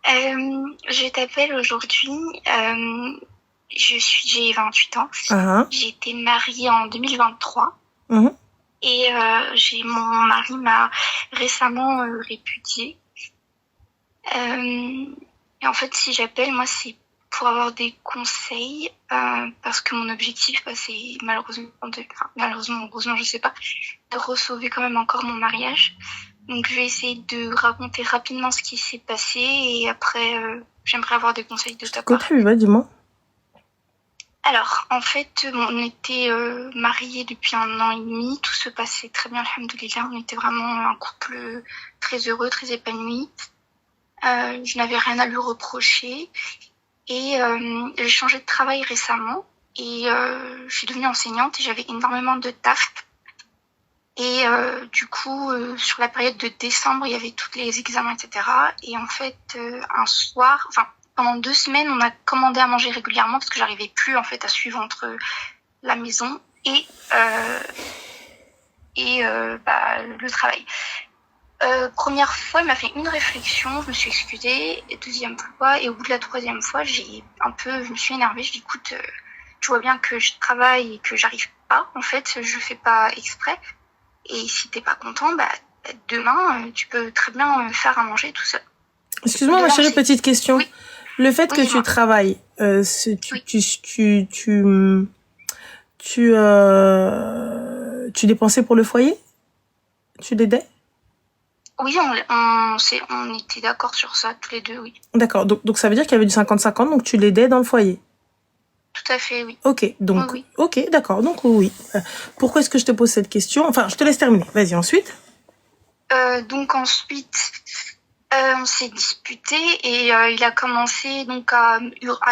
Je t'appelle aujourd'hui. J'ai 28 ans. Ah, J'ai été mariée en 2023 mhm. et mon mari m'a récemment répudiée. Euh, et en fait, si j'appelle, moi, c'est pour avoir des conseils parce que mon objectif, c'est malheureusement, heureusement, je sais pas, de sauver quand même encore mon mariage. Donc, je vais essayer de raconter rapidement ce qui s'est passé et après, j'aimerais avoir des conseils de Je ta t'écoute, part. oui, dis-moi. Alors, en fait, bon, on était mariés depuis 1 an et demi. Tout se passait très bien, alhamdoulilah. On était vraiment un couple très heureux, très épanoui. Je n'avais rien à lui reprocher. Et j'ai changé de travail récemment. Et je suis devenue enseignante et j'avais énormément de taf. Et du coup, sur la période de décembre, il y avait tous les examens, etc. Et en fait, un soir, enfin, pendant 2 semaines, on a commandé à manger régulièrement parce que j'arrivais plus en fait à suivre entre la maison et le travail. Première fois, il m'a fait une réflexion, je me suis excusée. Et deuxième fois, et au bout de la troisième fois, je me suis énervée. Je dis, écoute, tu vois bien que je travaille et que j'arrive pas. En fait, je fais pas exprès. Et si t'es pas content, demain, tu peux très bien faire à manger tout seul. Excuse-moi, De ma là, on chérie, s'est... petite question. Oui, Le fait oui, que tu dis-moi. travailles, Oui, tu dépensais pour le foyer? Tu l'aidais? oui, on était d'accord sur ça, tous les deux, oui. D'accord, donc ça veut dire qu'il y avait du 50-50, donc tu l'aidais dans le foyer. Tout à fait, oui. Ok, Oui, donc, oui. ok, d'accord, donc oui. Pourquoi est-ce que je te pose cette question? Enfin, je te laisse terminer. Vas-y, ensuite. Donc ensuite, on s'est disputé et il a commencé donc à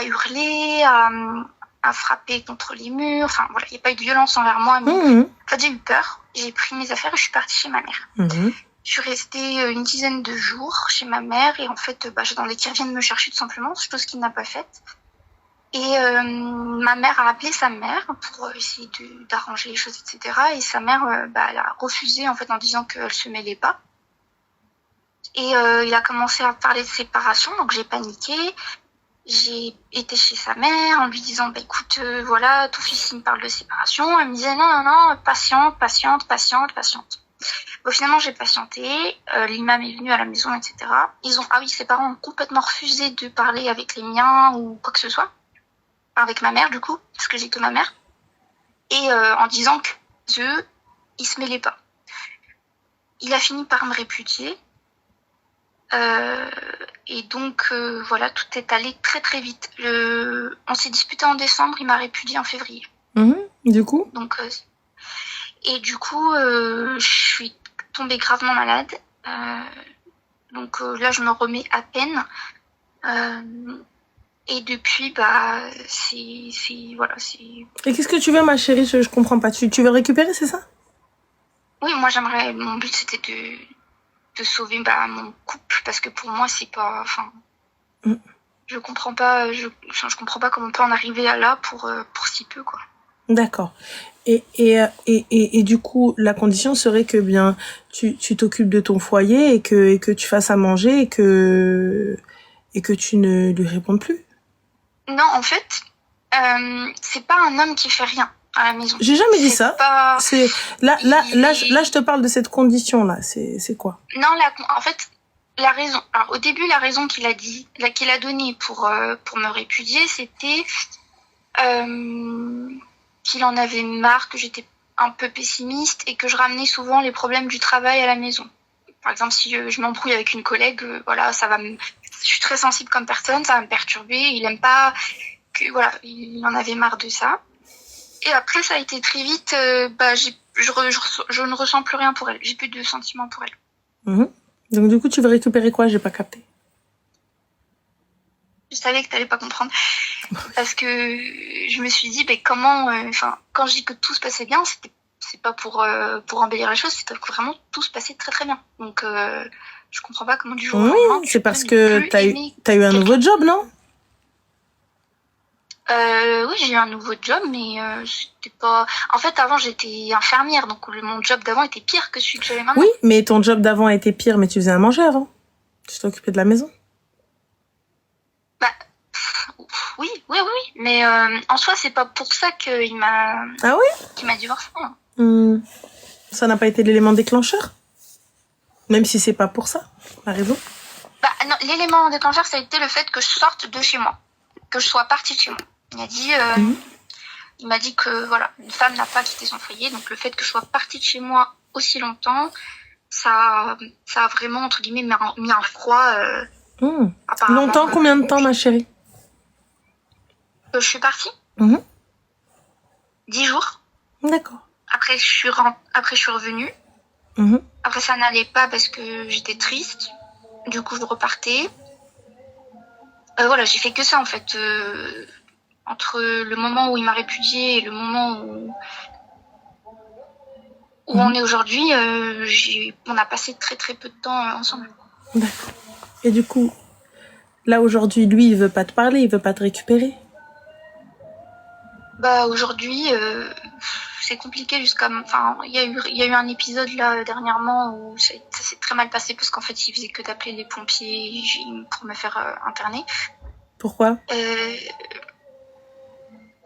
hurler, à frapper contre les murs. Enfin voilà, il n'y a pas eu de violence envers moi, mais Mhm, en fait j'ai eu peur. J'ai pris mes affaires et je suis partie chez ma mère. mhm. Je suis restée une dizaine de jours chez ma mère et en fait j'attendais qu'il revienne me chercher tout simplement, chose qu'il n'a pas faite. Et ma mère a appelé sa mère pour essayer d'arranger les choses, etc. Et sa mère, elle a refusé en fait en disant qu'elle se mêlait pas. Et il a commencé à parler de séparation, donc j'ai paniqué. J'ai été chez sa mère en lui disant, écoute, voilà, ton fils il me parle de séparation. Elle me disait, non, non, non, patiente, patiente, patiente, patiente. Bon, finalement, j'ai patienté. L'imam est venu à la maison, etc. Ses parents ont complètement refusé de parler avec les miens ou quoi que ce soit. Enfin, avec ma mère, du coup, parce que j'ai que ma mère. Et en disant que eux, ils se mêlaient pas. Il a fini par me répudier. Et donc voilà, tout est allé très très vite. On s'est disputé en décembre, il m'a répudié en février. Mhm. Du coup? Donc du coup, je suis tombée gravement malade. Donc là, je me remets à peine. Et depuis, voilà, c'est. Et qu'est-ce que tu veux, ma chérie? Je comprends pas. Tu veux le récupérer, c'est ça? Oui, moi j'aimerais. Mon but c'était de sauver mon couple parce que pour moi c'est pas. Enfin, Mm. je comprends pas. Je comprends pas comment on peut en arriver à là pour si peu quoi. D'accord. Et du coup, la condition serait que bien tu t'occupes de ton foyer et que tu fasses à manger et que tu ne lui répondes plus. Non, en fait, c'est pas un homme qui fait rien à la maison. J'ai jamais dit C'est ça. pas. C'est là, je te parle de cette condition là. C'est quoi? Non, en fait, la raison. Alors, au début, la raison qu'il a donnée pour me répudier, c'était qu'il en avait marre, que j'étais un peu pessimiste et que je ramenais souvent les problèmes du travail à la maison. Par exemple, si je m'embrouille avec une collègue, voilà, je suis très sensible comme personne, ça va me perturber. Il aime pas voilà, il en avait marre de ça. Et après, ça a été très vite. Je ne ressens plus rien pour elle. J'ai plus de sentiments pour elle. Mhm. Donc du coup, tu veux récupérer quoi? J'ai pas capté. Je savais que t'allais pas comprendre parce que je me suis dit, comment, quand je dis que tout se passait bien, c'est pas pour embellir la chose, c'est parce que vraiment tout se passait très très bien. Donc, je comprends pas comment du jour au Oui, lendemain c'est tu peux parce ne que plus t'as aimer eu un quelqu'un. nouveau job, non? Oui, j'ai eu un nouveau job, mais c'était pas. En fait, avant, j'étais infirmière, donc mon job d'avant était pire que celui que j'avais Oui, maintenant. mais ton job d'avant a été pire, mais tu faisais à manger avant. Tu t'occupais de la maison. oui, oui, oui, oui. Mais en soi, c'est pas pour ça qu'il m'a Ah qu'il m'a divorcé. oui? Ça n'a pas été l'élément déclencheur? Même si c'est pas pour ça, la raison? Bah, non, l'élément déclencheur, ça a été le fait que je sorte de chez moi, que je sois partie de chez moi. Il m'a dit que voilà, une femme n'a pas quitté son foyer, donc le fait que je sois partie de chez moi aussi longtemps, ça a vraiment entre guillemets mis un froid. Apparemment. Longtemps, combien de temps, ma chérie? Je suis partie. 10 jours. D'accord. Après, je suis revenue. Après, ça n'allait pas parce que j'étais triste. Du coup, je repartais. Voilà, j'ai fait que ça en fait. Entre le moment où il m'a répudiée et le moment où on est aujourd'hui, on a passé très très peu de temps ensemble. D'accord. Et du coup, là aujourd'hui, lui, il veut pas te parler, il veut pas te récupérer? Bah aujourd'hui, c'est compliqué il y a eu un épisode là dernièrement où ça s'est très mal passé parce qu'en fait, il faisait que d'appeler les pompiers pour me faire interner. Pourquoi?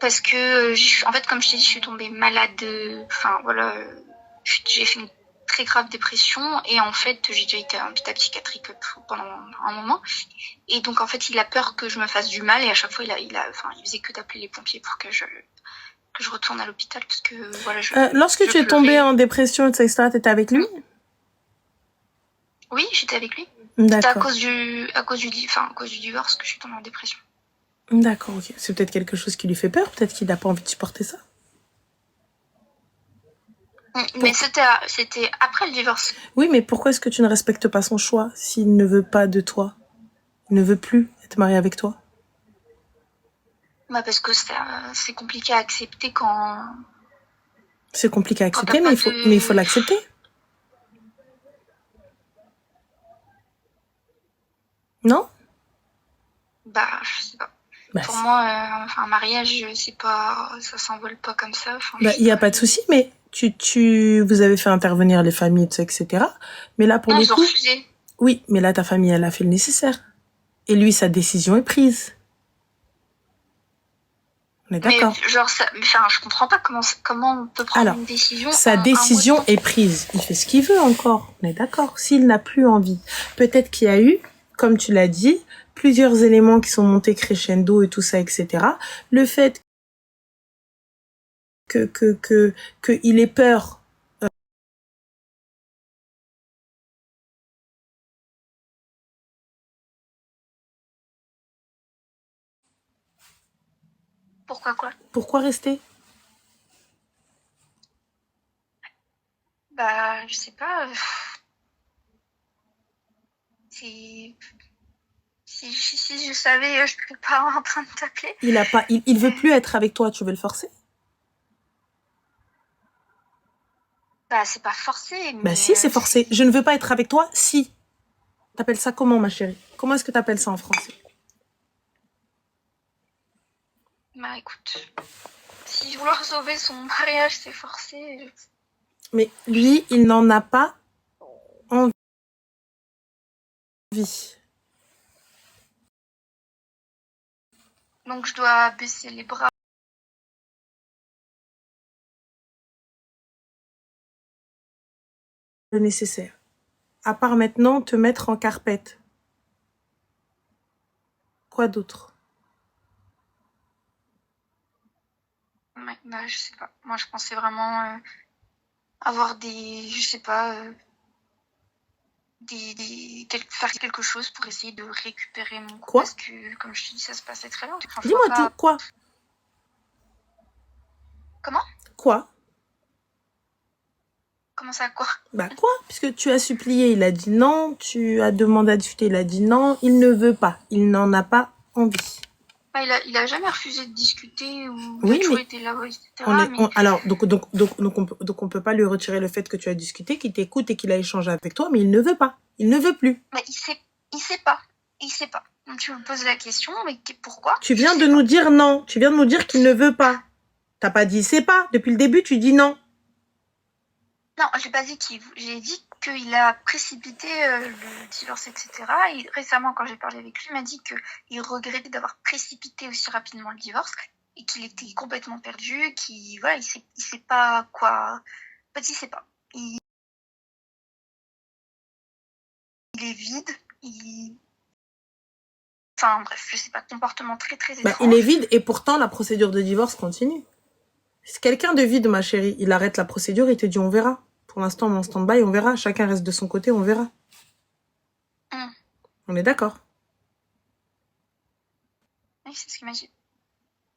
Parce que en fait, comme je t'ai dit, je suis tombée malade. J'ai fait une très grave dépression et en fait, j'ai déjà été à un hôpital psychiatrique pendant un moment. Et donc en fait, il a peur que je me fasse du mal et à chaque fois, il faisait que d'appeler les pompiers pour que je retourne à l'hôpital parce que voilà. Lorsque tu es tombée en dépression, etc., t'étais avec lui? Oui, j'étais avec lui. D'accord. C'était à cause du divorce que je suis tombée en dépression. D'accord, ok. C'est peut-être quelque chose qui lui fait peur, peut-être qu'il n'a pas envie de supporter ça. Mais c'était après le divorce. Oui, mais pourquoi est-ce que tu ne respectes pas son choix s'il ne veut pas de toi? Il ne veut plus être marié avec toi? Bah parce que c'est compliqué à accepter quand... C'est compliqué à accepter, mais il faut l'accepter. Non? Bah, je sais pas. Bah, pour moi, un mariage, c'est pas, ça s'envole pas comme ça. Il n'y a pas de souci, mais vous avez fait intervenir les familles, etc. Mais là, pour le coup... Ils ont refusé. Oui, mais là, ta famille, elle a fait le nécessaire. Et lui, sa décision est prise. On est d'accord. Mais je comprends pas comment on peut prendre une décision. Sa décision est prise. Il fait ce qu'il veut encore. On est d'accord. S'il n'a plus envie. Peut-être qu'il y a eu, comme tu l'as dit, plusieurs éléments qui sont montés crescendo et tout ça, etc. Le fait qu'il ait peur. Pourquoi quoi? Pourquoi rester? Bah, je sais pas. Si je savais, je serais pas en train de t'appeler. Il veut plus être avec toi, tu veux le forcer? Bah, c'est pas forcé. Mais bah si, c'est forcé. Je ne veux pas être avec toi, si. T'appelles ça comment, ma chérie? Comment est-ce que t'appelles ça en français? Bah écoute, si vouloir sauver son mariage, c'est forcé. Mais lui, il n'en a pas envie. Donc je dois baisser les bras. Le nécessaire. À part maintenant te mettre en carpette. Quoi d'autre? Ouais, bah je sais pas. Moi je pensais vraiment avoir je sais pas, faire quelque chose pour essayer de récupérer mon couple. Quoi? Parce que comme je te dis, ça se passait très bien. Dis-moi tout, quoi? Comment? Quoi? Comment ça, quoi? Bah quoi? Puisque tu as supplié, il a dit non. Tu as demandé à discuter, il a dit non. Il ne veut pas. Il n'en a pas envie. Bah, il a jamais refusé de discuter ou oui, il a toujours été là, etc. Alors, donc on peut pas lui retirer le fait que tu as discuté, qu'il t'écoute et qu'il a échangé avec toi, mais il ne veut pas. Il ne veut plus. Mais il sait pas. Il sait pas. Donc tu me poses la question, mais pourquoi? Tu viens de nous dire non. Tu viens de nous dire qu'il ne veut pas. T'as pas dit il sait pas. Depuis le début, tu dis non. Non, j'ai pas dit j'ai dit qu'il a précipité le divorce, etc. Et récemment, quand j'ai parlé avec lui, il m'a dit qu'il regrettait d'avoir précipité aussi rapidement le divorce et qu'il était complètement perdu, qu'il voilà, il sait pas quoi. En fait, il sait pas. Il est vide. Enfin bref, je sais pas, comportement très très étrange. Il est vide et pourtant la procédure de divorce continue. C'est quelqu'un de vide, ma chérie. Il arrête la procédure, il te dit on verra. Pour l'instant, on est en stand-by, on verra. Chacun reste de son côté, on verra. On est d'accord. Oui, c'est ce qu'il m'a dit.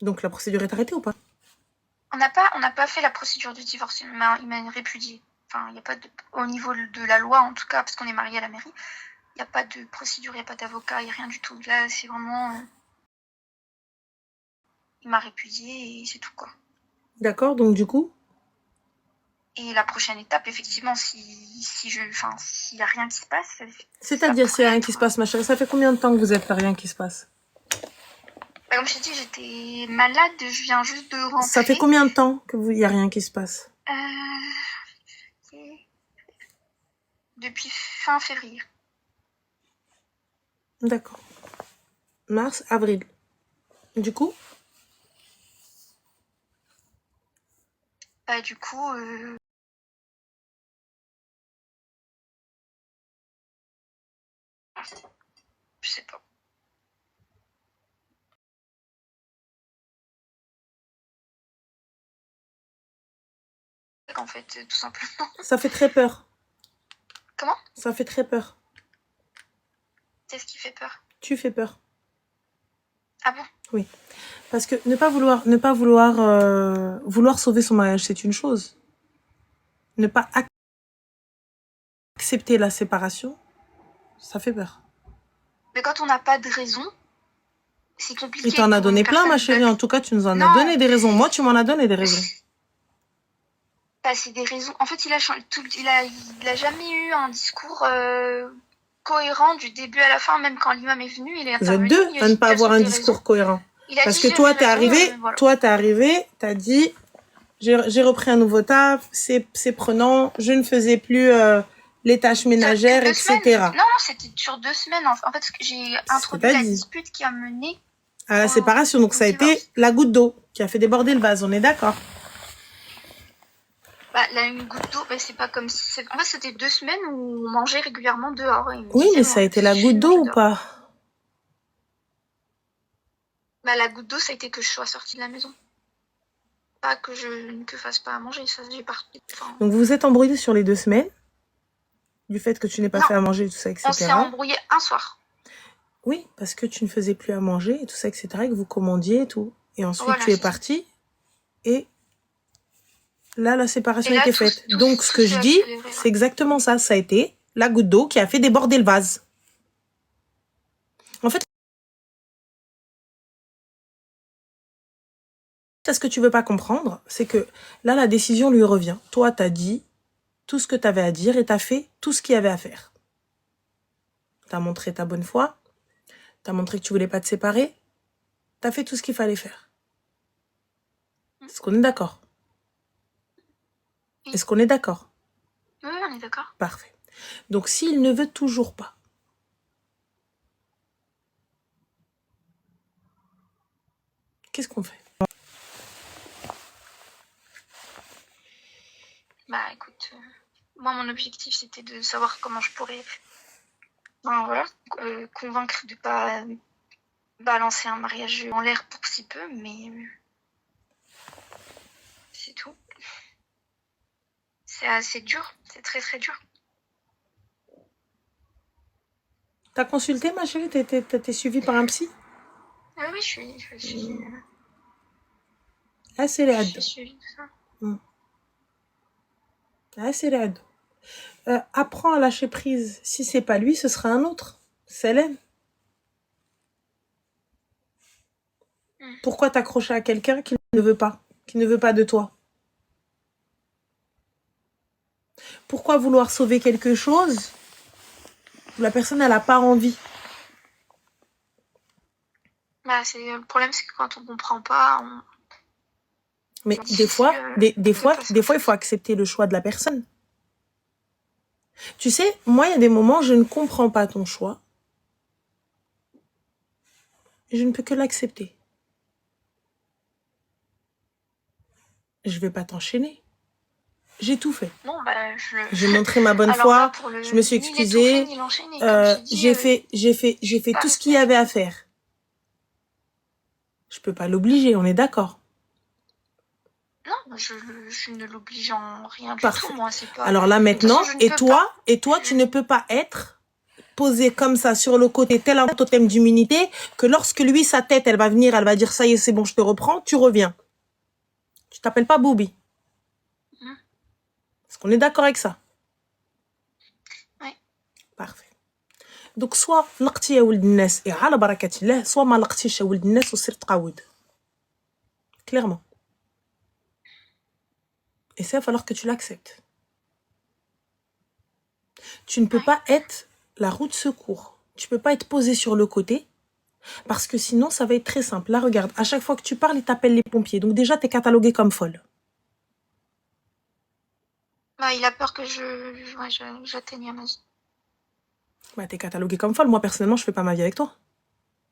Donc la procédure est arrêtée ou pas? On n'a pas fait la procédure du divorce. Il m'a répudié. Enfin, il n'y a pas au niveau de la loi, en tout cas, parce qu'on est mariés à la mairie, il n'y a pas de procédure, il n'y a pas d'avocat, il n'y a rien du tout. Là, c'est vraiment... il m'a répudié et c'est tout, quoi. D'accord, donc du coup? Et la prochaine étape, effectivement, s'il n'y a rien qui se passe... C'est-à-dire s'il n'y a rien qui se passe, ma chérie, ça fait combien de temps que vous êtes là, rien qui se passe? Comme je t'ai dit, j'étais malade, je viens juste de rentrer. Ça fait combien de temps qu'il n'y a rien qui se passe? Depuis fin février. D'accord. Mars, avril. Du coup? Bah, du coup... je sais pas. En fait, tout simplement. Ça fait très peur. Comment? Ça fait très peur. C'est ce qui fait peur. Tu fais peur. Ah bon? Oui. Parce que ne pas vouloir sauver son mariage, c'est une chose. Ne pas accepter la séparation, ça fait peur. Mais quand on n'a pas de raison, c'est compliqué. Il t'en a donné plein, ma chérie. En tout cas, tu nous en as donné des raisons. Moi, tu m'en as donné des raisons. Bah, c'est des raisons. En fait, il a jamais eu un discours cohérent du début à la fin, même quand l'imam est venu. Il est intervenu. Vous êtes deux à ne pas avoir un discours cohérent. Parce que toi, t'es arrivé, t'as dit, j'ai repris un nouveau taf, c'est prenant, je ne faisais plus les tâches ménagères, etc. Non, c'était sur 2 semaines. En fait, j'ai introduit la dispute qui a mené à la séparation. Donc, ça a été la goutte d'eau qui a fait déborder le vase. On est d'accord? Bah, là, une goutte d'eau, bah, c'est pas comme si... En fait, c'était 2 semaines où on mangeait régulièrement dehors. Oui, mais ça a été la goutte d'eau ou pas? Bah, la goutte d'eau, ça a été que je sois sortie de la maison. Pas que je ne fasse pas à manger, ça, j'ai parti. Enfin... Donc, vous vous êtes embrouillés sur les 2 semaines du fait que tu n'aies pas fait à manger et tout ça, etc. On s'est embrouillé un soir. Oui, parce que tu ne faisais plus à manger et tout ça, etc. Et que vous commandiez et tout. Et ensuite, tu es partie et... là, la séparation était faite. Donc, ce que je dis, c'est exactement ça. Ça a été la goutte d'eau qui a fait déborder le vase. En fait, ce que tu veux pas comprendre, c'est que là, la décision lui revient. Toi, t'as dit tout ce que t'avais à dire et t'as fait tout ce qu'il y avait à faire. T'as montré ta bonne foi. T'as montré que tu voulais pas te séparer. T'as fait tout ce qu'il fallait faire. Est-ce qu'on est d'accord? Est-ce qu'on est d'accord? Oui, on est d'accord. Parfait. Donc, s'il ne veut toujours pas, qu'est-ce qu'on fait? Bah, écoute, moi, mon objectif, c'était de savoir comment je pourrais convaincre de pas balancer un mariage en l'air pour si peu, mais c'est tout. C'est assez dur, c'est très très dur. T'as consulté, ma chérie? T'es suivie par un psy? Oui, je suis... Ah, c'est les Je suis suivie de ça. Ah, c'est les apprends à lâcher prise. Si c'est pas lui, ce sera un autre. C'est Hélène. Pourquoi t'accrocher à quelqu'un qui ne veut pas de toi? Pourquoi vouloir sauver quelque chose où la personne, elle n'a pas envie? Bah, le problème, c'est que quand on comprend pas... Mais des fois, il faut accepter le choix de la personne. Tu sais, moi, il y a des moments, je ne comprends pas ton choix. Et je ne peux que l'accepter. Je vais pas t'enchaîner. J'ai tout fait. Non, bah, J'ai montré ma bonne Alors là, foi. pour le... Je me suis Ni l'étouffer, excusée. ni l'enchaîner. Comme je t'ai dit, J'ai fait pas tout ce qu'il y rester. avait à faire. Je peux pas l'obliger, on est d'accord. Non, je ne l'oblige en rien du tout, Parfait. moi, c'est pas... Alors là, De toute maintenant, façon, je ne peux pas. tu ne peux pas être posé comme ça sur le côté, tel un totem d'immunité, que lorsque lui, sa tête, elle va venir, elle va dire, ça y est, c'est bon, je te reprends, tu reviens. Tu t'appelles pas Bobby. Est-ce qu'on est d'accord avec ça? Oui. Parfait. Donc, soit لقتي يا ولد الناس et على بركة الله, soit ما لقتيش يا ولد الناس وصير تقاود. Clairement. Et ça, il va falloir que tu l'acceptes. Tu ne peux pas être la roue de secours. Tu peux pas être posé sur le côté, parce que sinon, ça va être très simple. Là, regarde, à chaque fois que tu parles, il t'appelle les pompiers. Donc déjà, t'es cataloguée comme folle. Bah, il a peur que j'atteigne un âge. Bah, t'es cataloguée comme folle. Moi, personnellement, je fais pas ma vie avec toi.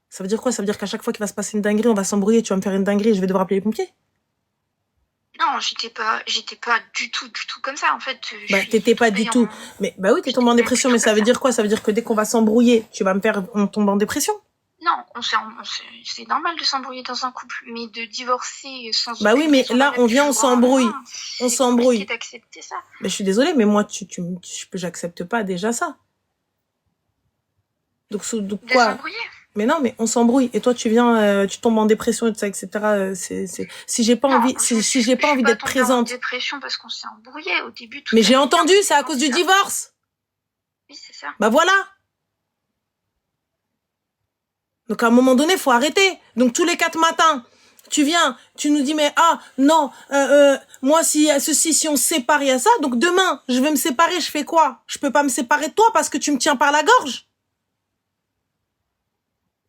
Ça veut dire quoi? Ça veut dire qu'à chaque fois qu'il va se passer une dinguerie, on va s'embrouiller, tu vas me faire une dinguerie et je vais devoir appeler les pompiers? Non, j'étais pas du tout comme ça, en fait. Bah, t'étais pas du tout. Mais, bah oui, t'es tombée en dépression, mais ça veut dire quoi? Ça veut dire que dès qu'on va s'embrouiller, tu vas me faire, on tombe en dépression? Non, c'est normal de s'embrouiller dans un couple, mais de divorcer sans... Bah oui, mais là, on vient, on s'embrouille. On s'embrouille. C'est d'accepter ça. Mais je suis désolée, mais moi, j'accepte pas déjà ça. Donc De quoi? s'embrouiller. Mais non, mais on s'embrouille. Et toi, tu viens, tu tombes en dépression, et tout ça, etc. Si j'ai pas envie, si j'ai pas envie d'être présente. En dépression parce qu'on s'est embrouillé au début. Mais j'ai entendu, c'est à cause du divorce. Oui, c'est ça. Bah voilà. Donc à un moment donné, faut arrêter. Donc tous les 4 matins, tu viens, tu nous dis mais ah non, moi si ceci, si on se sépare, il y a ça. Donc demain, je vais me séparer, je fais quoi? Je peux pas me séparer de toi parce que tu me tiens par la gorge.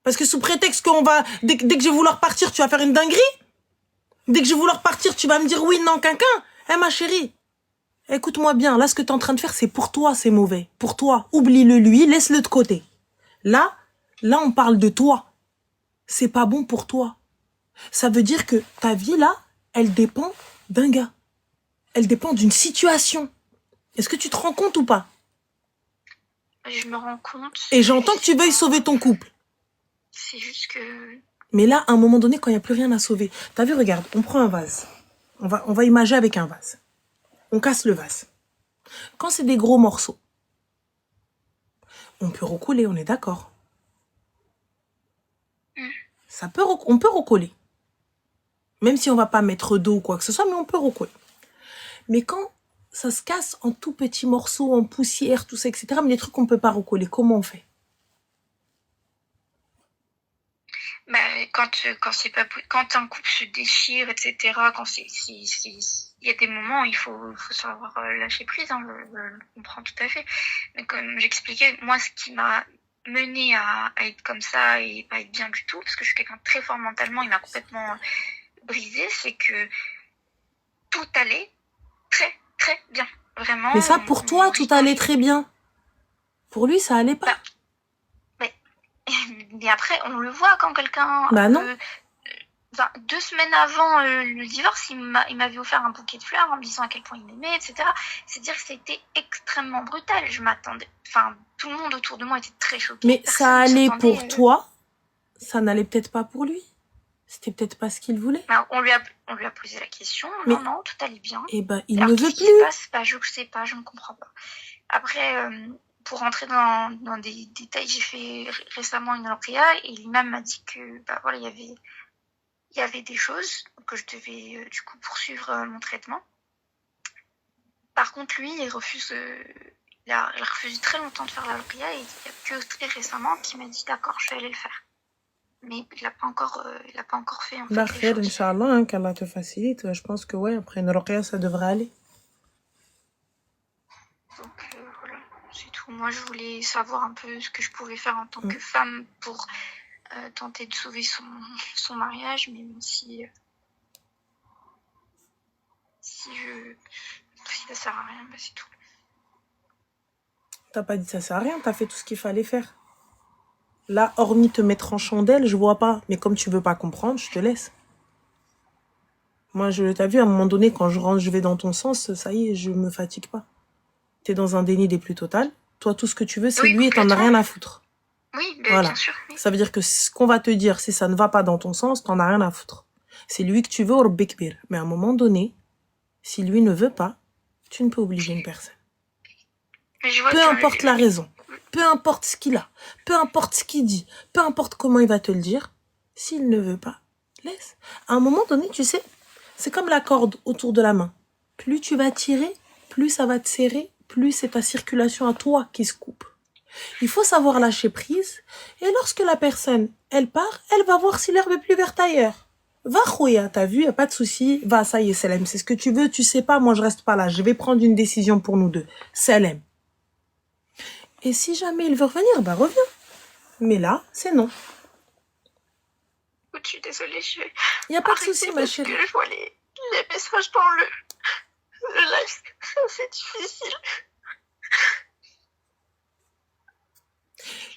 Parce que sous prétexte qu'on va... Dès que je vais vouloir partir, tu vas faire une dinguerie. Dès que je vais vouloir partir, tu vas me dire oui, non, quinquin. Eh, ma chérie, écoute-moi bien. Là, ce que tu es en train de faire, c'est pour toi, c'est mauvais. Pour toi. Oublie-le lui, laisse-le de côté. Là, on parle de toi. C'est pas bon pour toi. Ça veut dire que ta vie, là, elle dépend d'un gars. Elle dépend d'une situation. Est-ce que tu te rends compte ou pas? Je me rends compte. Et j'entends que tu veuilles sauver ton couple. C'est juste que... Mais là, à un moment donné, quand il n'y a plus rien à sauver, t'as vu, regarde, on prend un vase. On va imager avec un vase. On casse le vase. Quand c'est des gros morceaux, on peut recoller, on est d'accord. On peut recoller. Même si on va pas mettre d'eau ou quoi que ce soit, mais on peut recoller. Mais quand ça se casse en tout petits morceaux, en poussière, tout ça, etc., mais des trucs qu'on peut pas recoller, comment on fait? Bah, quand un couple se déchire, etc., il y a des moments où il faut savoir lâcher prise, hein, je le comprends tout à fait. Mais comme j'expliquais, moi, ce qui m'a menée à être comme ça et pas être bien du tout, parce que je suis quelqu'un de très fort mentalement, il m'a complètement brisée, c'est que tout allait très, très bien. Vraiment. Mais ça, pour toi, tout allait très bien. Pour lui, ça allait pas. Bah, mais après, on le voit quand quelqu'un... Bah non. 2 semaines avant le divorce, il m'avait offert un bouquet de fleurs en me disant à quel point il m'aimait, etc. C'est-à-dire que c'était extrêmement brutal. Je m'attendais... Enfin, tout le monde autour de moi était très choqué. Mais ça allait pour toi, ça n'allait peut-être pas pour lui. C'était peut-être pas ce qu'il voulait. Ben, on lui a posé la question. Mais... Non, tout allait bien. Et ben, il ne veut plus. Je sais pas, je ne comprends pas. Après... pour rentrer dans des détails, j'ai fait récemment une ruqya et l'imam m'a dit que bah voilà, il y avait des choses que je devais du coup poursuivre mon traitement. Par contre, lui, il a refusé très longtemps de faire la ruqya et il y a que très récemment qu'il m'a dit d'accord, je vais aller le faire. Mais il n'a pas encore fait en fait. Bah, khair, Inch'Allah, hein, qu'Allah te facilite. Je pense que ouais, après une ruqya, ça devrait aller. Donc voilà, c'est tout. Moi, je voulais savoir un peu ce que je pouvais faire en tant que femme pour tenter de sauver son mariage, mais même si ça sert à rien, bah c'est tout. T'as pas dit ça sert à rien, t'as fait tout ce qu'il fallait faire. Là, hormis te mettre en chandelle, je vois pas. Mais comme tu veux pas comprendre, je te laisse. Moi, t'as vu, à un moment donné, quand je rentre, je vais dans ton sens, ça y est, je me fatigue pas. T'es dans un déni des plus total. Toi, tout ce que tu veux, c'est Oui, lui et t'en as complètement. rien à foutre. Oui, Voilà. bien sûr. Oui. Ça veut dire que ce qu'on va te dire, si ça ne va pas dans ton sens, t'en as rien à foutre. C'est lui que tu veux, ou Bekbir. Mais à un moment donné, si lui ne veut pas, tu ne peux obliger une personne. Mais je vois Peu que importe la raison, peu importe ce qu'il a, peu importe ce qu'il dit, peu importe comment il va te le dire, s'il ne veut pas, laisse. À un moment donné, tu sais, c'est comme la corde autour de la main. Plus tu vas tirer, plus ça va te serrer, plus c'est ta circulation à toi qui se coupe. Il faut savoir lâcher prise. Et lorsque la personne, elle part, elle va voir si l'herbe est plus verte ailleurs. Va, Khouya, t'as vu, y a pas de souci. Va, ça y est, Salem, c'est ce que tu veux, tu sais pas, moi je reste pas là. Je vais prendre une décision pour nous deux. Salem. Et si jamais il veut revenir, bah reviens. Mais là, c'est non. je suis désolée, je vais Y a pas de souci, ma chérie. parce que je vois les messages dans le live, c'est difficile.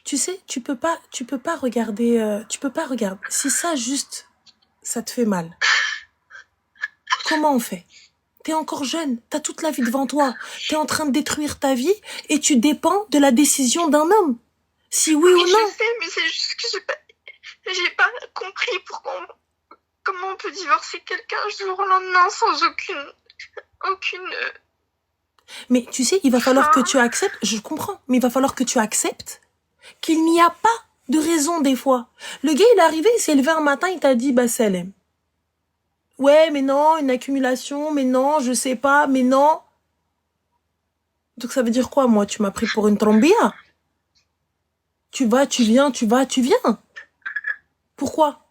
Tu sais, tu peux pas regarder, Si ça juste, ça te fait mal. Comment on fait? T'es encore jeune, t'as toute la vie devant toi. T'es en train de détruire ta vie et tu dépends de la décision d'un homme. Si oui ou non. Je sais, mais c'est juste que j'ai pas compris comment on peut divorcer quelqu'un du jour au lendemain sans aucune. Mais tu sais, il va falloir que tu acceptes, je comprends, mais il va falloir que tu acceptes qu'il n'y a pas de raison des fois. Le gars, il est arrivé, il s'est levé un matin, il t'a dit, bah, Salem. Ouais, mais non, une accumulation, mais non, je sais pas, mais non. Donc ça veut dire quoi, moi? Tu m'as pris pour une trombia? Tu vas, tu viens, tu vas, tu viens. Pourquoi?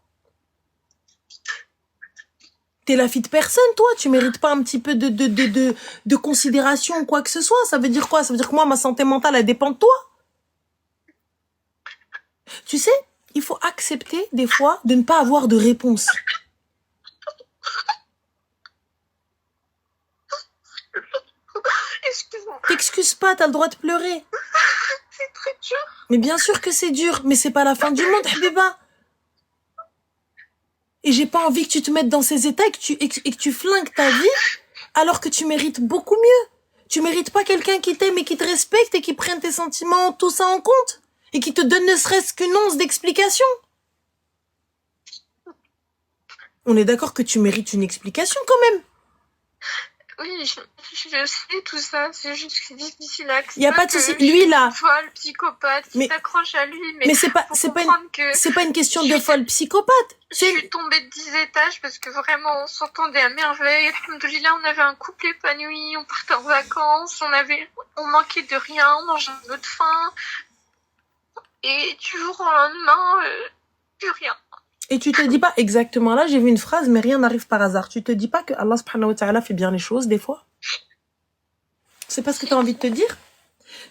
T'es la fille de personne, toi. Tu mérites pas un petit peu de considération ou quoi que ce soit. Ça veut dire quoi? Ça veut dire que moi, ma santé mentale, elle dépend de toi. Tu sais, il faut accepter, des fois, de ne pas avoir de réponse. Excuse-moi. T'excuses pas, t'as le droit de pleurer. C'est très dur. Mais bien sûr que c'est dur, mais c'est pas la fin du monde, Habiba. Et j'ai pas envie que tu te mettes dans ces états et que tu flingues ta vie alors que tu mérites beaucoup mieux. Tu mérites pas quelqu'un qui t'aime et qui te respecte et qui prenne tes sentiments, tout ça en compte et qui te donne ne serait-ce qu'une once d'explication. On est d'accord que tu mérites une explication quand même. Oui, je sais tout ça, c'est juste que c'est difficile à accepter. Y a pas de souci. Lui là. Folle, psychopathe, qui s'accroche à lui, mais c'est pas une question de folle psychopathe. Je suis tombée de 10 étages parce que vraiment on s'entendait à merveille. Alhamdoulilah, on avait un couple épanoui, on partait en vacances, on manquait de rien, on mangeait un peu de faim. Et du jour au lendemain, plus rien. Et tu te dis pas, exactement là, j'ai vu une phrase, mais rien n'arrive par hasard. Tu te dis pas que Allah subhanahu wa ta'ala fait bien les choses, des fois? C'est pas ce que tu as envie de te dire?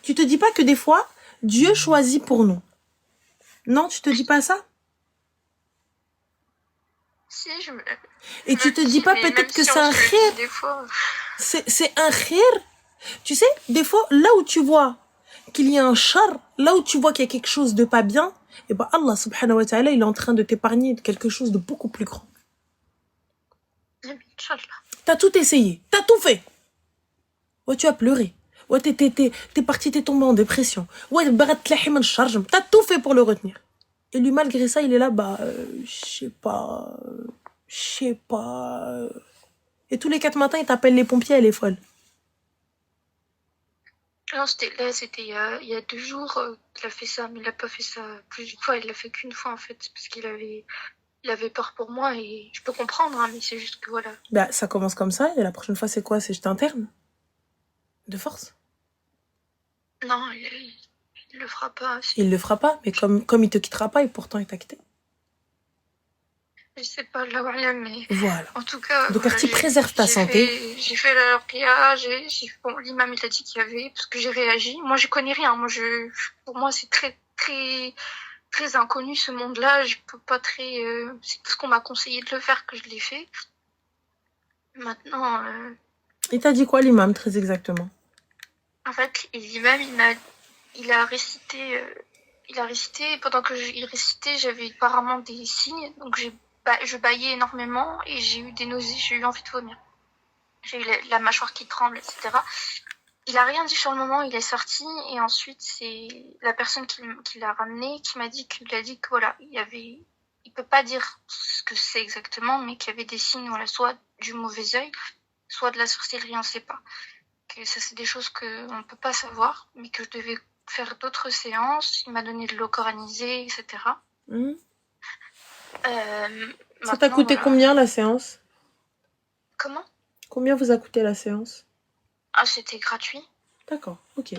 Tu te dis pas que des fois, Dieu choisit pour nous? Non, tu te dis pas ça? Si, et tu te dis pas peut-être que c'est un khir? C'est un khir? Tu sais, des fois, là où tu vois qu'il y a un char, là où tu vois qu'il y a quelque chose de pas bien, et ben Allah subhanahu wa ta'ala, il est en train de t'épargner quelque chose de beaucoup plus grand. T'as tout essayé, t'as tout fait. Ouais, tu as pleuré. Ouais, t'es parti, t'es tombé en dépression. Ouais, t'as tout fait pour le retenir. Et lui, malgré ça, il est là, bah, je sais pas. Et tous les 4 matins, il t'appelle les pompiers, elle est folle. Non, c'était il y a 2 jours qu'il a fait ça, mais il a pas fait ça plusieurs fois, il l'a fait qu'une fois en fait, parce qu'il avait peur pour moi et je peux comprendre, hein, mais c'est juste que voilà. Bah, ça commence comme ça, et la prochaine fois, c'est quoi? C'est je t'interne? De force? Non, il le fera pas. Il le fera pas, mais comme il te quittera pas, et pourtant il t'a quitté. Je sais pas, là, mais voilà. En tout cas, donc tu préserves ta santé. J'ai fait la ruqya, bon, l'imam il a dit qu'il y avait, parce que j'ai réagi. Moi, je connais rien. Pour moi, c'est très, très, très inconnu ce monde-là. Je peux pas c'est parce qu'on m'a conseillé de le faire que je l'ai fait. Maintenant. Il t'a dit quoi l'imam, très exactement? En fait, l'imam, il a récité, pendant que il récitait, j'avais apparemment des signes, donc je bâillais énormément et j'ai eu des nausées, j'ai eu envie de vomir. J'ai eu la mâchoire qui tremble, etc. Il a rien dit sur le moment, il est sorti et ensuite c'est la personne qui l'a ramené qui m'a dit que voilà, il peut pas dire ce que c'est exactement, mais qu'il y avait des signes, voilà, soit du mauvais œil, soit de la sorcellerie, on sait pas. Que ça c'est des choses que on peut pas savoir, mais que je devais faire d'autres séances. Il m'a donné de l'eau coranisée, etc. Ça t'a Maintenant, coûté voilà. combien la séance? Comment? Combien vous a coûté la séance? Ah, c'était gratuit. D'accord, ok.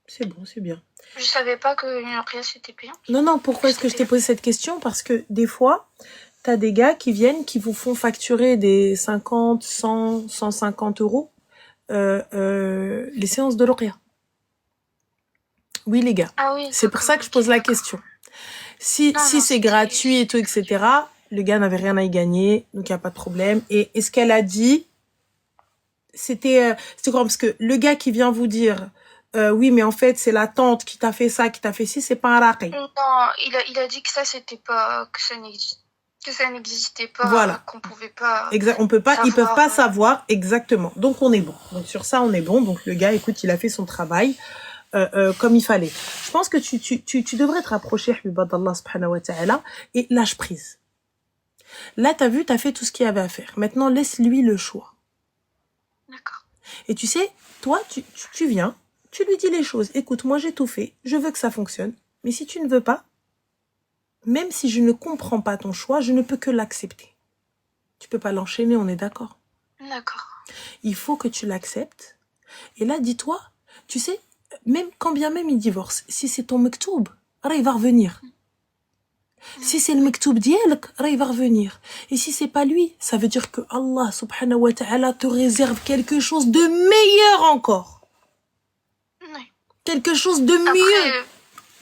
C'est bon, c'est bien. Je savais pas qu'une ruqya c'était payant. Non, pourquoi est-ce que je t'ai posé cette question? Parce que des fois, t'as des gars qui viennent, qui vous font facturer des 50, 100, 150 euros les séances de ruqya. Oui, les gars. Ah oui, c'est pour ça que je pose la question. Si c'est gratuit et tout, etc., le gars n'avait rien à y gagner, donc il n'y a pas de problème. Et ce qu'elle a dit, c'était quoi? Parce que le gars qui vient vous dire, oui, mais en fait, c'est la tante qui t'a fait ça, qui t'a fait ci, c'est pas un raqi. Non, il a dit que ça, c'était pas, que ça n'existait pas, voilà. qu'on pouvait pas. On peut pas, ils peuvent pas savoir exactement. Donc on est bon. Donc sur ça, on est bon. Donc le gars, écoute, il a fait son travail. Comme il fallait. Je pense que tu devrais te rapprocher, Habiba d'Allah subhanahu wa ta'ala, et lâche prise. Là, t'as vu, t'as fait tout ce qu'il y avait à faire. Maintenant, laisse-lui le choix. D'accord. Et tu sais, toi, tu viens, tu lui dis les choses. Écoute, moi, j'ai tout fait. Je veux que ça fonctionne. Mais si tu ne veux pas, même si je ne comprends pas ton choix, je ne peux que l'accepter. Tu peux pas l'enchaîner, on est d'accord. D'accord. Il faut que tu l'acceptes. Et là, dis-toi, tu sais, même quand bien même il divorce, si c'est ton mektoub, il va revenir. Si c'est le mektoub dielk, il va revenir. Et si c'est pas lui, ça veut dire que Allah subhanahu wa ta'ala te réserve quelque chose de meilleur encore. Oui. Quelque chose de mieux. Après,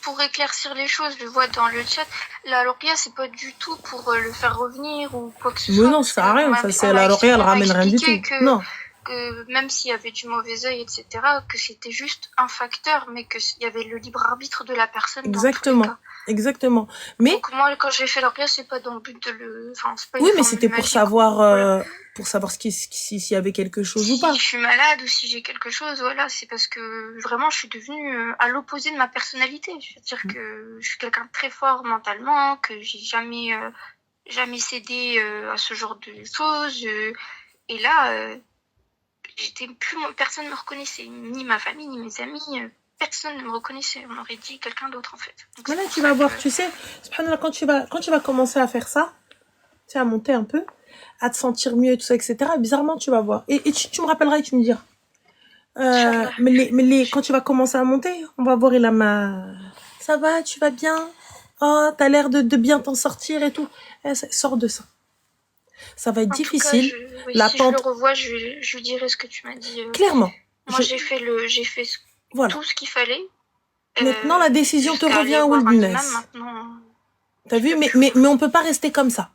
pour éclaircir les choses, je vois dans le chat, la ruqya, c'est pas du tout pour le faire revenir ou quoi que ce soit. Mais non, ça sert à rien. Ça, c'est la ruqya, elle ramène rien du tout. Non. Que même s'il y avait du mauvais œil, etc., que c'était juste un facteur, mais qu'il y avait le libre arbitre de la personne. Exactement. Dans tous les cas. Exactement. Mais donc moi, quand j'ai fait la ruqya, c'est pas dans le but de le. Enfin, c'est pas oui, mais c'était pour savoir, voilà. pour savoir s'il y avait quelque chose ou pas. Si je suis malade ou si j'ai quelque chose, voilà, c'est parce que vraiment, je suis devenue à l'opposé de ma personnalité. Je veux dire que je suis quelqu'un de très fort mentalement, que j'ai jamais cédé à ce genre de choses. Et là. Personne ne me reconnaissait, ni ma famille, ni mes amis, personne ne me reconnaissait. On aurait dit quelqu'un d'autre en fait. Donc, voilà, tu vas voir, tu sais, subhanallah, quand tu vas commencer à faire ça, tu sais, à monter un peu, à te sentir mieux et tout ça, etc., bizarrement, tu vas voir. Et tu me rappelleras et tu me diras. Mais quand tu vas commencer à monter, on va voir, ça va, tu vas bien? Oh, t'as l'air de bien t'en sortir et tout. Sors de ça. Ça va être difficile. Cas, si je le revois, je lui dirai ce que tu m'as dit. Clairement. Moi, j'ai fait voilà. tout ce qu'il fallait. Maintenant, la décision te revient au wilderness. T'as vu? Mais on peut pas rester comme ça.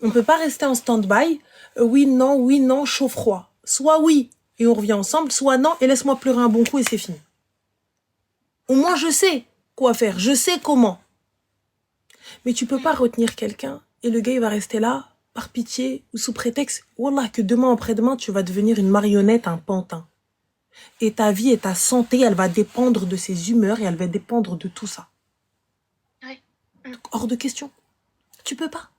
On peut pas rester en stand-by. Oui, non, chaud-froid. Soit oui, et on revient ensemble, soit non, et laisse-moi pleurer un bon coup et c'est fini. Au moins, je sais quoi faire. Je sais comment. Mais tu peux pas retenir quelqu'un et le gars, il va rester là par pitié ou sous prétexte, wallah, que demain après-demain, tu vas devenir une marionnette, un pantin. Et ta vie et ta santé, elle va dépendre de ses humeurs et elle va dépendre de tout ça. Oui. Hors de question. Tu peux pas.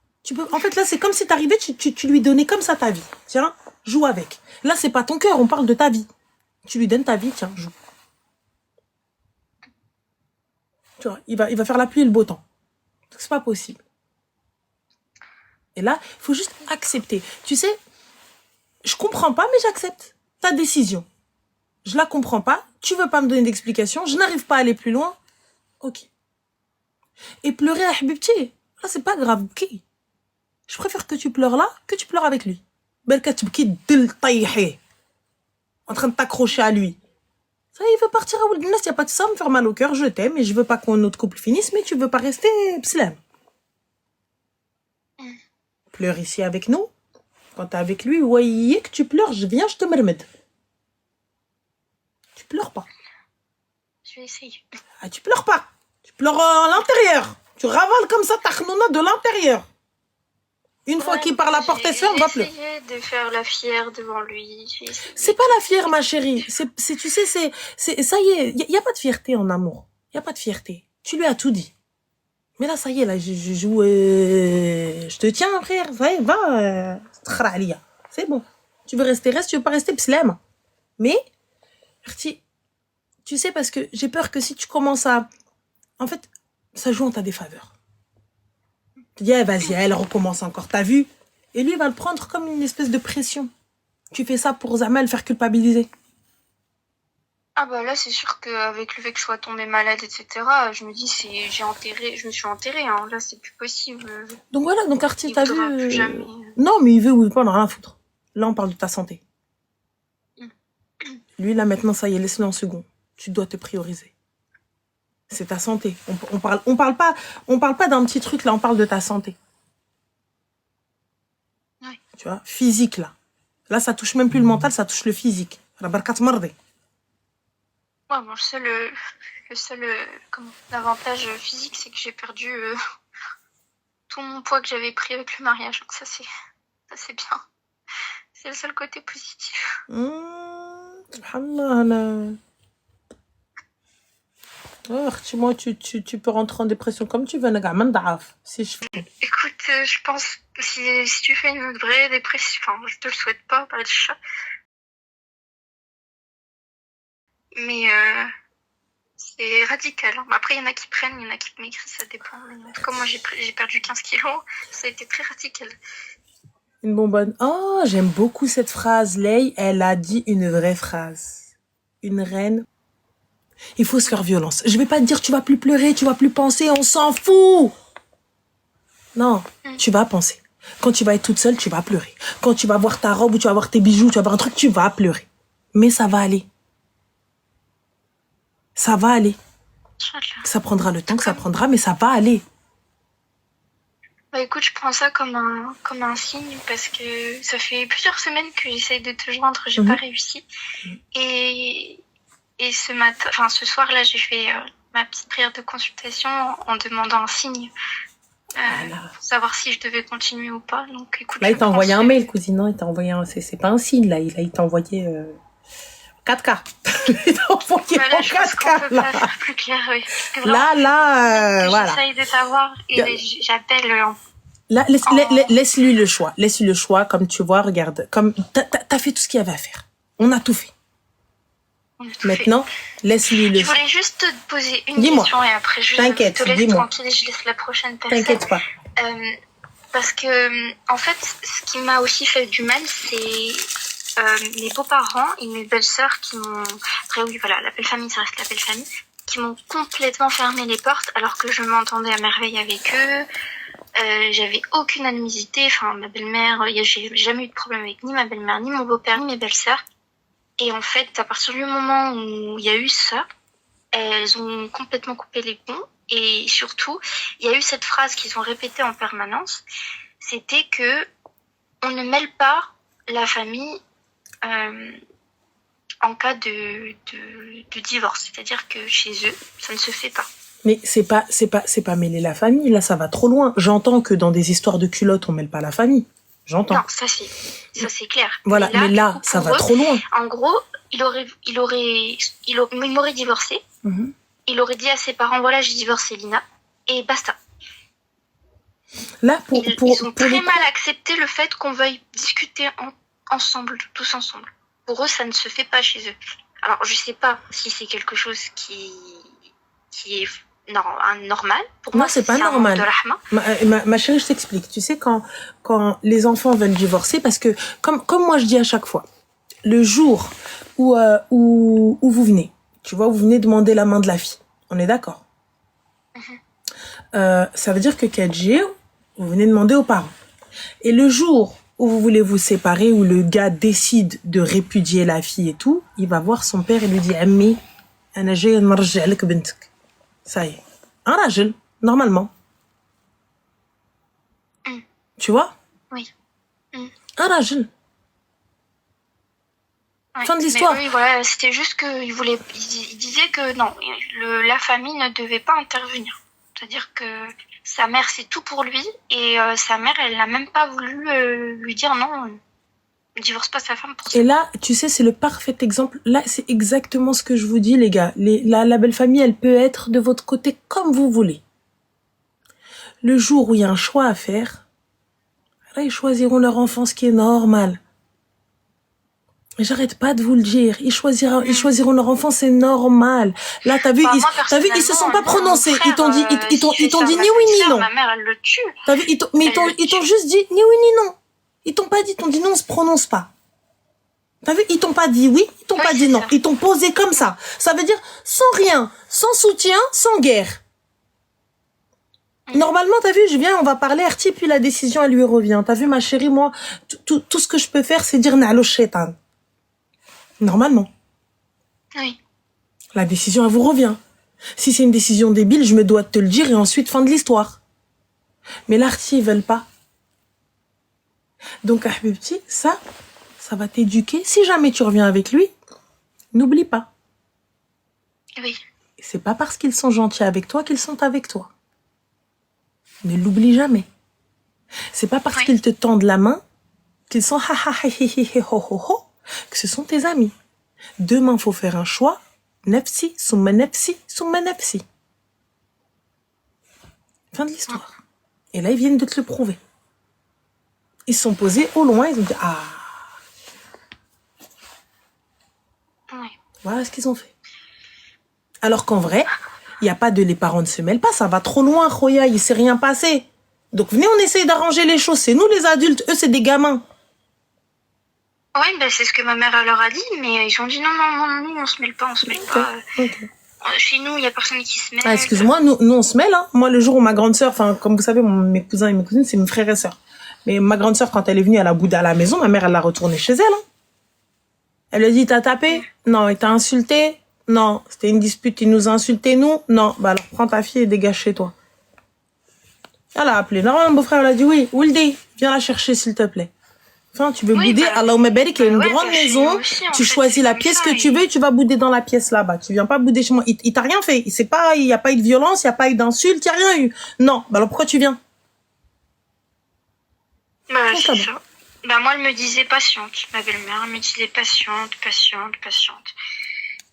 En fait, là, c'est comme si t'arrivais, tu lui donnais comme ça ta vie. Tiens, joue avec. Là, c'est pas ton cœur, on parle de ta vie. Tu lui donnes ta vie, tiens, joue. Tu vois, il va faire la pluie et le beau temps. C'est pas possible. Et là, il faut juste accepter. Tu sais, je comprends pas, mais j'accepte ta décision. Je la comprends pas. Tu veux pas me donner d'explication. Je n'arrive pas à aller plus loin. Ok. Et pleurer à Habibti, là, c'est pas grave. Ok. Je préfère que tu pleures là, que tu pleures avec lui. En train de t'accrocher à lui. Ça, il veut partir à Wilderness, il n'y a pas de ça, me faire mal au cœur, je t'aime, et je veux pas que notre couple finisse, mais tu veux pas rester pslam. Pleure ici avec nous. Quand t'es avec lui, voyez que tu pleures, je viens, je te mermède. Tu pleures pas. Je Je vais essayer. Ah, tu pleures pas. Tu pleures à l'intérieur. Tu ravales comme ça ta khnouna de l'intérieur. Une fois qu'il parle à portée seule, on va pleurer. J'ai essayé de faire la fière devant lui. C'est pas la fière, ma chérie. Tu sais, ça y est, y a pas de fierté en amour. Y a pas de fierté. Tu lui as tout dit. Mais là, ça y est, là, je joue, je te tiens, frère. Ça y est, va, c'est bon. Tu veux rester, reste. Tu veux pas rester, pslem. Mais, tu sais, parce que j'ai peur que si tu commences à, en fait, ça joue en ta défaveur. Tu dis, vas-y, elle recommence encore, t'as vu? Et lui, il va le prendre comme une espèce de pression. Tu fais ça pour Zama le faire culpabiliser. Ah bah là, c'est sûr qu'avec le fait que je sois tombée malade, etc., je me dis, je me suis enterrée, hein. Là, c'est plus possible. Donc voilà, donc Artie, t'as vu... plus jamais. Non, mais il veut ou il veut pas, on a rien à foutre. Là, on parle de ta santé. Lui, là, maintenant, ça y est, laisse-le en second. Tu dois te prioriser. C'est ta santé. On parle pas d'un petit truc, là, on parle de ta santé. Oui. Tu vois, physique, là. Là, ça touche même plus le mental, ça touche le physique. La barkat marde. Ouais, bon, le seul avantage physique, c'est que j'ai perdu tout mon poids que j'avais pris avec le mariage. Donc ça, c'est bien. C'est le seul côté positif. Subhanallah. Oh, moi, tu peux rentrer en dépression comme tu veux. Si je fais. Écoute, je pense que si tu fais une vraie dépression, enfin, je te le souhaite pas, par le chat. Mais c'est radical. Après, il y en a qui prennent, il y en a qui maigrissent, ça dépend. En tout cas, moi, j'ai perdu 15 kilos. Ça a été très radical. Une bonbonne. Oh, j'aime beaucoup cette phrase. Lei, elle a dit une vraie phrase. Une reine. Il faut se faire violence. Je vais pas te dire tu vas plus pleurer, tu vas plus penser, on s'en fout. Non, tu vas penser. Quand tu vas être toute seule, tu vas pleurer. Quand tu vas voir ta robe ou tu vas voir tes bijoux, tu vas voir un truc, tu vas pleurer. Mais ça va aller. Ça va aller. Ça prendra le temps que ça prendra, mais ça va aller. Bah écoute, je prends ça comme un signe parce que ça fait plusieurs semaines que j'essaye de te joindre, j'ai pas réussi. Et ce soir-là, j'ai fait ma petite prière de consultation en demandant un signe. Pour savoir si je devais continuer ou pas. Donc, écoute, là, il t'a envoyé un mail, cousine. Non, il t'a envoyé c'est pas un signe, là. Il t'a envoyé 4K. Il t'a envoyé là, je 4K, pense qu'on peut pas faire plus clair, oui. Là, voilà. J'essaye de t'avoir et j'appelle là, laisse-lui le choix. Laisse-lui le choix, comme tu vois, regarde. Comme t'as fait tout ce qu'il y avait à faire. On a tout fait. Maintenant, laisse-lui le choix. Je voulais juste te poser une question et après je te laisse tranquille et je laisse la prochaine personne. T'inquiète pas. Parce que, en fait, ce qui m'a aussi fait du mal, c'est mes beaux-parents et mes belles-sœurs qui m'ont... Après, oui, voilà, la belle famille, ça reste la belle famille. Qui m'ont complètement fermé les portes alors que je m'entendais à merveille avec eux. J'avais aucune animosité. Enfin, ma belle-mère, j'ai jamais eu de problème avec ni ma belle-mère, ni mon beau-père, ni mes belles-sœurs. Et en fait, à partir du moment où il y a eu ça, elles ont complètement coupé les ponts. Et surtout, il y a eu cette phrase qu'ils ont répétée en permanence. C'était que on ne mêle pas la famille en cas de divorce. C'est-à-dire que chez eux, ça ne se fait pas. Mais c'est pas mêler la famille. Là, ça va trop loin. J'entends que dans des histoires de culottes, on mêle pas la famille. J'entends. Non, ça c'est clair. Voilà, mais là, ça va trop loin. En gros, il m'aurait divorcé. Il aurait dit à ses parents, voilà, j'ai divorcé Lina, et basta. Là, ils ont très mal accepté le fait qu'on veuille discuter ensemble, tous ensemble. Pour eux, ça ne se fait pas chez eux. Alors, je sais pas si c'est quelque chose qui est normal. Pour moi, c'est pas normal. Ma chérie, je t'explique. Tu sais, quand les enfants veulent divorcer, parce que, comme moi je dis à chaque fois, le jour où vous venez, tu vois, vous venez demander la main de la fille. On est d'accord? Ça veut dire que Kadji, vous venez demander aux parents. Et le jour où vous voulez vous séparer, où le gars décide de répudier la fille et tout, il va voir son père et lui dit, Ammi, ana jay narja lak bintek. Ça y est. Un rajel, normalement. Tu vois? Oui. Un rajel. Ouais. Fin de Mais l'histoire. eux, voilà, c'était juste ils disaient que non, la famille ne devait pas intervenir. C'est-à-dire que sa mère, c'est tout pour lui, et sa mère, elle n'a même pas voulu lui dire non, ne divorce pas sa femme pour ça. Et là, tu sais, c'est le parfait exemple. Là, c'est exactement ce que je vous dis, les gars. La belle famille, elle peut être de votre côté comme vous voulez. Le jour où il y a un choix à faire, là, ils choisiront leur enfant, ce qui est normal. J'arrête pas de vous le dire. Ils choisiront leur enfant, c'est normal. Là, t'as vu, Bah, moi, ils se sont pas personnellement, prononcés. mon Ils t'ont dit, frère, ils t'ont s'il fait ça à dit ma ni oui ni belle-sœur, non. ma mère, elle le tue. T'as vu, ils t'ont juste dit ni oui ni non. Ils t'ont pas dit, ils t'ont dit non, on se prononce pas. T'as vu, ils t'ont pas dit oui, ils t'ont Oui, pas dit c'est non. ça. Ils t'ont posé comme ça. Ça veut dire sans rien, sans soutien, sans guerre. Normalement, t'as vu, je viens, on va parler Arti, puis la décision, elle lui revient. T'as vu, ma chérie, moi, tout ce que je peux faire, c'est dire na'lo shaitan. Normalement. Oui. La décision, elle vous revient. Si c'est une décision débile, je me dois de te le dire et ensuite, fin de l'histoire. Mais l'Arti, ils veulent pas. Donc, Ahbibti, ça va t'éduquer. Si jamais tu reviens avec lui, n'oublie pas. Oui. C'est pas parce qu'ils sont gentils avec toi qu'ils sont avec toi. Ne l'oublie jamais. C'est pas parce qu'ils te tendent la main qu'ils sont ha ha ha hi hi hi ho ho ho que ce sont tes amis. Demain, faut faire un choix. Nefsi, summa nefsi, summa nefsi. Fin de l'histoire. Et là, ils viennent de te le prouver. Ils se sont posés au loin, ils ont dit ah. Oui. Voilà ce qu'ils ont fait. Alors qu'en vrai, il n'y a pas de les parents ne se mêlent pas, ça va trop loin, Khoya, il s'est rien passé. Donc venez, on essaye d'arranger les choses. C'est nous les adultes, eux c'est des gamins. Oui, ben c'est ce que ma mère leur a dit, mais ils ont dit non, nous on se mêle pas, Okay. Chez nous, il y a personne qui se mêle. Ah, excuse-moi, nous on se mêle. Hein. Moi, le jour où ma grande sœur, enfin comme vous savez, mes cousins et mes cousines, c'est mes frères et sœurs. Mais ma grande sœur, quand elle est venue, elle a boudé à la maison, ma mère, elle l'a retournée chez elle. Hein. Elle lui a dit, t'as tapé? Non. Il t'a insulté? Non. C'était une dispute, il nous a insulté, nous? Non. Bah alors, prends ta fille et dégage chez toi. Elle a appelé. Normalement, mon beau-frère, elle a dit, oui, Wildi, viens la chercher, s'il te plaît. Enfin, tu veux bouder, Allahumma barik, il y a une grande maison, tu choisis la pièce que tu veux et tu vas bouder dans la pièce là-bas. Tu viens pas bouder chez moi. Il t'a rien fait. C'est pas, il y a pas eu de violence, il y a pas eu d'insulte, il y a rien eu. Non. Bah alors, pourquoi tu viens? Bah, c'est ça. Bah, moi, elle me disait patiente. Ma belle-mère, elle me disait patiente.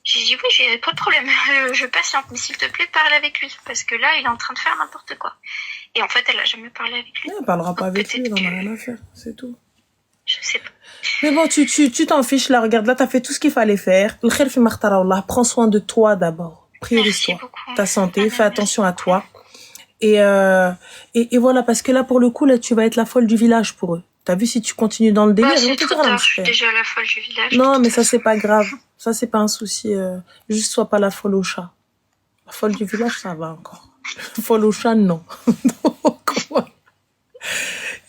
J'ai dit oui, j'ai pas de problème. Je patiente, mais s'il te plaît, parle avec lui. Parce que là, il est en train de faire n'importe quoi. Et en fait, elle a jamais parlé avec lui. Elle parlera pas avec lui, il en a rien à faire. C'est tout. Je sais pas. Mais bon, tu t'en fiches, là, regarde, là, t'as fait tout ce qu'il fallait faire. Le khair fi makhtar Allah, prends soin de toi d'abord. Priorise-toi. Ta santé, fais attention à toi. Et voilà, parce que là, pour le coup, là, tu vas être la folle du village pour eux. T'as vu, si tu continues dans le délire, ils vont te dire là, je suis déjà la folle du village. Non, mais ça, c'est pas grave. Ça, c'est pas un souci. Juste sois pas la folle au chat. La folle du village, ça va encore. Folle au chat, non. Donc, voilà.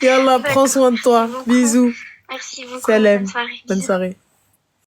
Et Allah, prends soin de toi. Bisous. Merci beaucoup. Salam. Bonne soirée. Bonne soirée.